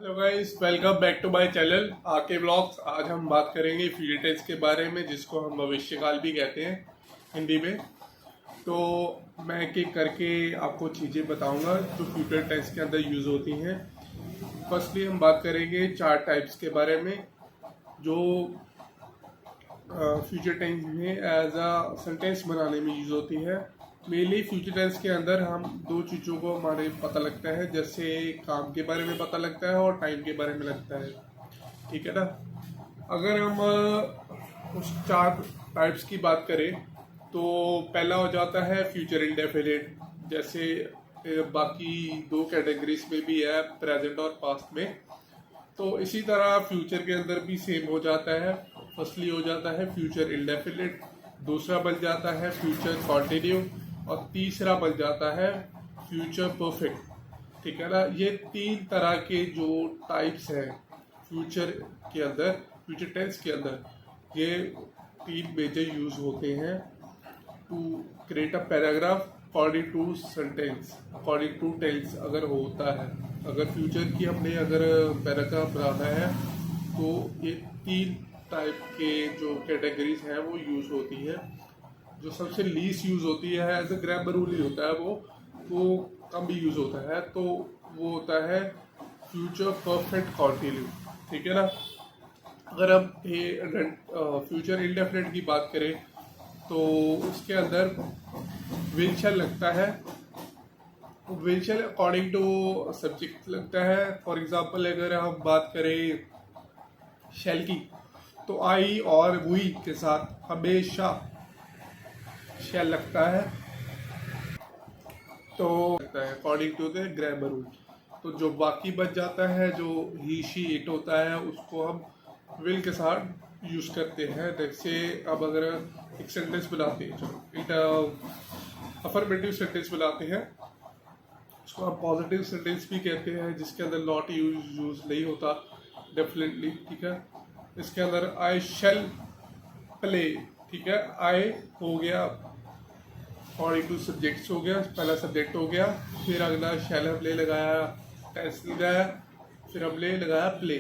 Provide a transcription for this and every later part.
Hello guys, welcome back to my channel आके vlogs. आज हम बात करेंगे फ्यूचर टेंस के बारे में, जिसको हम भविष्यकाल भी कहते हैं हिंदी में। तो मैं एक एक करके आपको चीज़ें बताऊंगा जो फ्यूचर टेंस के अंदर यूज़ होती हैं। फर्स्टली हम बात करेंगे 4 टाइप्स के बारे में जो फ्यूचर टेंस में एज अ सेंटेंस बनाने में यूज़ होती है। मेनली फ्यूचर टेंस के अंदर हम दो चीज़ों को हमारे पता लगता है, जैसे काम के बारे में पता लगता है और टाइम के बारे में लगता है। ठीक है ना। अगर हम उस 4 टाइप्स की बात करें तो पहला हो जाता है फ्यूचर इंडेफिनिट। जैसे बाकी 2 कैटेगरीज में भी है, प्रेजेंट और पास्ट में। तो इसी तरह फ्यूचर के अंदर भी सेम हो जाता है। फर्स्टली हो जाता है फ्यूचर इंडेफिनिट, दूसरा बन जाता है फ्यूचर कॉन्टिन्यू और तीसरा बन जाता है फ्यूचर परफेक्ट। ठीक है ना। ये 3 तरह के जो टाइप्स हैं फ्यूचर के अंदर, फ्यूचर टेंस के अंदर, ये 3 मेजर यूज होते हैं to create a paragraph according to sentence, according to tense अगर होता है। अगर फ्यूचर की हमने अगर पैराग्राफ बनाना है तो ये 3 टाइप के जो कैटेगरीज हैं वो यूज होती है। जो सबसे लीस्ट यूज होती है एज अ ग्रामर रूल ही होता है, वो कम भी यूज होता है, तो वो होता है फ्यूचर परफेक्ट कॉन्टिन्यू। ठीक है ना। अगर हम फ्यूचर इंडेफिनिट की बात करें तो उसके अंदर विल शैल लगता है। Will shall according to subject लगता है। फॉर एग्जांपल अगर हम बात करें शैल की, तो आई और वी के साथ हमेशा शैल लगता है, तो लगता है according to the grammar rule. तो जो बाकी बच जाता है, जो ही शी इट होता है, उसको हम विल के साथ यूज करते हैं। जैसे अब अगर एक सेंटेंस बनाते हैं, चलो एक अफर्मेटिव सेंटेंस बनाते हैं, उसको हम पॉजिटिव सेंटेंस भी कहते हैं, जिसके अंदर नॉट यूज नहीं होता डेफिनेटली। ठीक है। इसके अंदर आई शैल प्ले। ठीक है। आई हो गया अकॉर्डिंग टू सब्जेक्ट्स हो गया, पहला सब्जेक्ट हो गया, फिर अगला शैल हमने लगाया, टेंस लगाया, फिर हमने लगाया प्ले।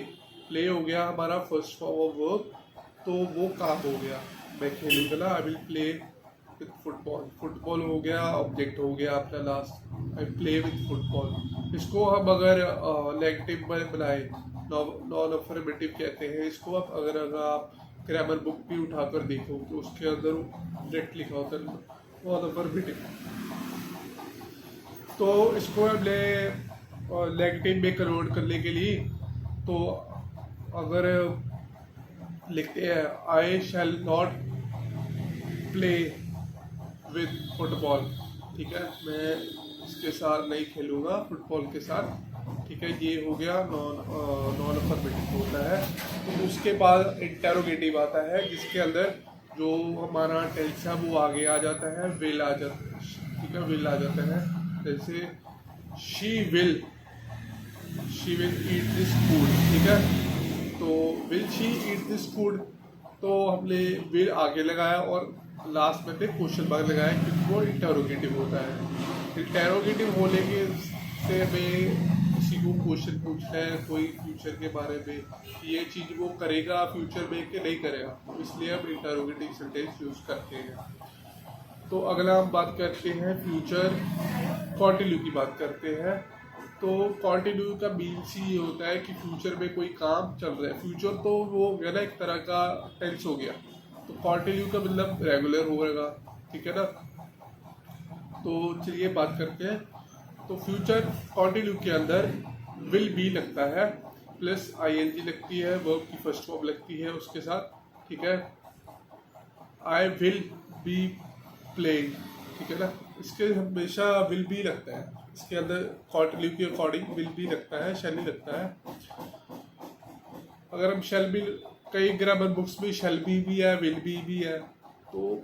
प्ले हो गया हमारा फर्स्ट फॉर्म ऑफ वर्ब, तो वो काम हो गया, मैं खेलूंगा ना, I will play with football. Football हो गया, ऑब्जेक्ट हो गया अपना last, I play with football. इसको हम अगर नेगेटिव में बनाए, नॉन अफर्मेटिव कहते हैं इसको। अब अगर आप ग्रामर बुक भी उठाकर देखो तो उसके अंदर डायरेक्ट लिखा होता है नॉन अफर्मेटिव। तो इसको हमने नेगेटिव में कन्वर्ट करने के लिए, तो अगर लिखते हैं I shall not play with football. ठीक है, मैं इसके साथ नहीं खेलूँगा फुटबॉल के साथ। ठीक है, ये हो गया नॉन अफर्मेटिव होता है। तो उसके बाद इंटेरोगेटिव आता है, जिसके अंदर जो हमारा टेंस है वो आगे आ जाता है, विल आ जाता है। ठीक है, विल आ जाता है। जैसे she will eat this food. ठीक है, तो will she eat this food, तो हमने विल आगे लगाया और लास्ट में क्वेश्चन मार्क लगाया, क्योंकि वो इंटेरोगेटिव होता है। इंटेरोगेटिव होने के से हमें किसी को क्वेश्चन पूछना है कोई फ्यूचर के बारे में, ये चीज़ वो करेगा फ्यूचर में कि नहीं करेगा, तो इसलिए हम इंटेरोगेटिव सेंटेंस यूज करते हैं। तो अगला हम बात करते हैं फ्यूचर कॉन्टिन्यू की बात करते हैं। तो कॉन्टिन्यू का मीन्स ही होता है कि फ्यूचर में कोई काम चल रहा है। फ्यूचर तो वो हो गया ना, एक तरह का टेंस हो गया, तो कॉन्टिन्यू का मतलब रेगुलर होगा। ठीक है ना। तो चलिए बात करते हैं। तो फ्यूचर कॉन्टिन्यू के अंदर विल बी लगता है, प्लस आईएनजी लगती है, वर्ब की फर्स्ट फॉर्म लगती है उसके साथ। ठीक है, आई विल बी प्लेइंग। ठीक है ना, इसके हमेशा विल बी लगता है, इसके अंदर कॉन्टिन्यू के अकॉर्डिंग विल बी लगता है, शैल नहीं लगता है। अगर हम शैल बी, कई ग्रामर बुक्स में शैल बी भी है, विल बी भी है, तो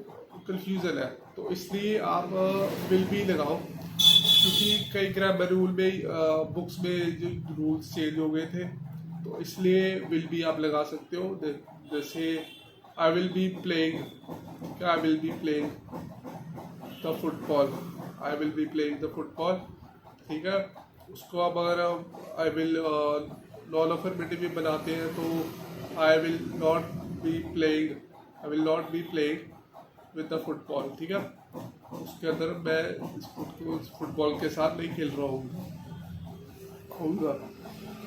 कंफ्यूजन है, तो इसलिए आप विल बी लगाओ, क्योंकि कई ग्रामर रूल में बुक्स में जो रूल्स चेंज हो गए थे, तो इसलिए विल बी आप लगा सकते हो। जैसे आई विल बी प्लेइंग, क्या I will be playing the football, I will be playing the football. ठीक है, उसको अब अगर आई विल नॉन अफर्मेटिव में बनाते हैं तो I will not be playing with the football, ठीक है। उसके अंदर मैं इस फुटबॉल के साथ नहीं खेल रहा होऊंगा।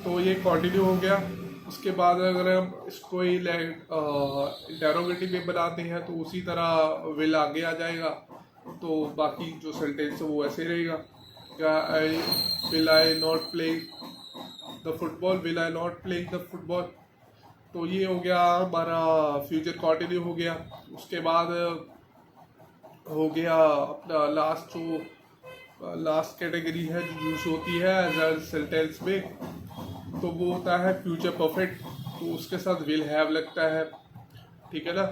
तो ये कंटिन्यू हो गया। उसके बाद अगर हम इसको ही इंटेरोगेटिव में बनाते हैं तो उसी तरह विल आगे आ जाएगा, तो बाकी जो सेंटेंस है वो ऐसे रहेगा। I not playing the football, will I not playing the football. तो ये हो गया हमारा फ्यूचर कंटिन्यू हो गया। उसके बाद हो गया अपना लास्ट कैटेगरी है जो यूज होती है एज अ सेंटेंस में, तो वो होता है फ्यूचर परफेक्ट। तो उसके साथ विल हैव लगता है, ठीक है ना,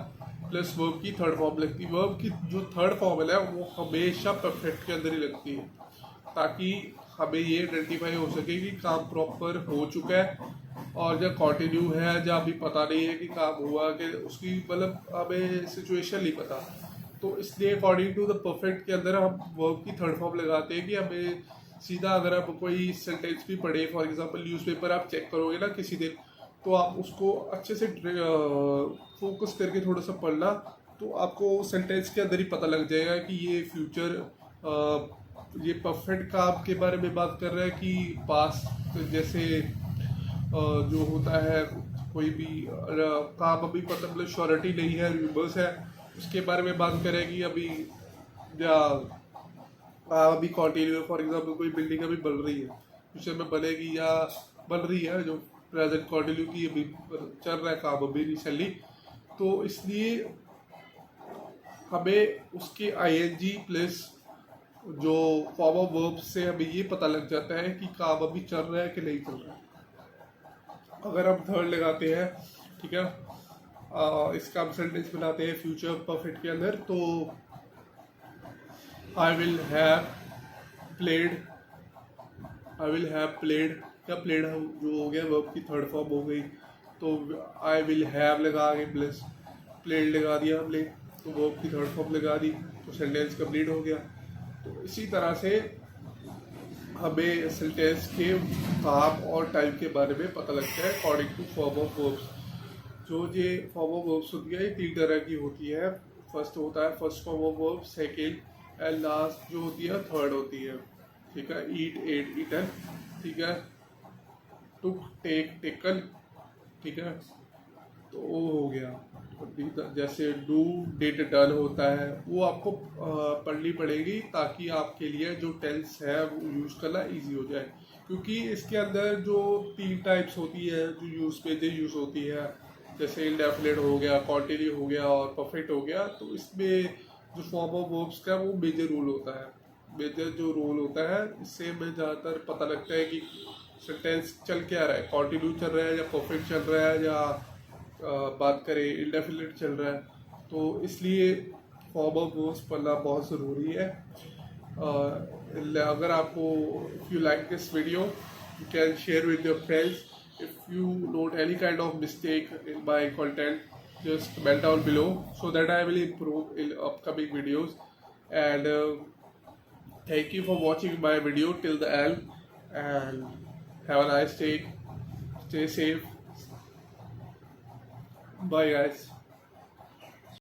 प्लस वर्ब की थर्ड फॉर्म लगती है। वर्ब की जो थर्ड फॉर्म है वो हमेशा परफेक्ट के अंदर ही लगती है, ताकि हमें ये आइडेंटिफाई हो सके कि काम प्रॉपर हो चुका है। और जब कंटिन्यू है, जब अभी पता नहीं है कि काम हुआ कि उसकी मतलब हमें सिचुएशन नहीं पता, तो इसलिए अकॉर्डिंग टू द परफेक्ट के अंदर हम वर्ब की थर्ड फॉर्म लगाते हैं कि हमें सीधा अगर आप कोई सेंटेंस भी पढ़े, फॉर एग्जांपल न्यूज़पेपर आप चेक करोगे ना किसी दिन, तो आप उसको अच्छे से फोकस करके थोड़ा सा पढ़ना, तो आपको सेंटेंस के अंदर ही पता लग जाएगा कि ये ये परफेक्ट काम के बारे में बात कर रहा है कि पास्ट, जैसे जो होता है कोई भी काम अभी पता मतलब श्योरिटी नहीं है, रिवर्स है, उसके बारे में बात करेगी अभी, या अभी कंटिन्यू, फॉर एग्जांपल कोई बिल्डिंग अभी बन रही है, फ्यूचर में बनेगी या बन रही है, जो प्रेजेंट कंटिन्यू की अभी चल रहा है काम अभी रिसेंटली, तो इसलिए हमें उसके आईएनजी प्लस जो फॉर्म ऑफ वर्ब से हमें ये पता लग जाता है कि काम अभी चल रहा है कि नहीं चल रहा है। अगर हम थर्ड लगाते हैं, ठीक है, इसका हम सेंटेंस बनाते हैं फ्यूचर परफेक्ट के अंदर, तो आई विल हैव प्लेड क्या प्लेड जो हो गया वर्ब की थर्ड फॉर्म हो गई, तो आई विल हैव लगा के प्लस प्लेड लगा दिया हमने, तो वर्ब की थर्ड फॉर्म लगा दी, तो सेंटेंस कंप्लीट हो गया। तो इसी तरह से हमें सेंटेंस के काम और टाइम के बारे में पता लगता है according to form of verbs. जो ये फॉर्म ऑफ वर्ब्स होती है ये 3 तरह की होती है। फर्स्ट होता है first form of verb, second and last जो होती है थर्ड होती है, ठीक है। ईट, एट, ईटन, ठीक है। टुक, टेक, टेकन, ठीक है। तो वो हो गया। जैसे डू, डिड, डन होता है, वो आपको पढ़नी पड़ेगी ताकि आपके लिए जो टेंस है वो यूज़ करना इजी हो जाए, क्योंकि इसके अंदर जो 3 टाइप्स होती है जो यूज़ होती है, जैसे इंडेफिनिट हो गया, कॉन्टिन्यू हो गया और परफेक्ट हो गया, तो इसमें जो फॉर्म ऑफ वर्ब्स का वो मेजर रोल होता है। मेजर जो रोल होता है, इससे हमें ज़्यादातर पता लगता है कि सेंटेंस चल क्या रहा है, कॉन्टिन्यू चल रहा है या परफेक्ट चल रहा है, या बात करें इंडेफिनिट चल रहा है। तो इसलिए फॉर्म ऑफ वर्ब्स पढ़ना बहुत ज़रूरी है। अगर आपको, if you like this video, you can share with your friends. If you note any kind of mistake in my content, just comment down below so that I will improve in upcoming videos. And thank you for watching my video till the end, and have a nice day. Stay safe. Bye guys.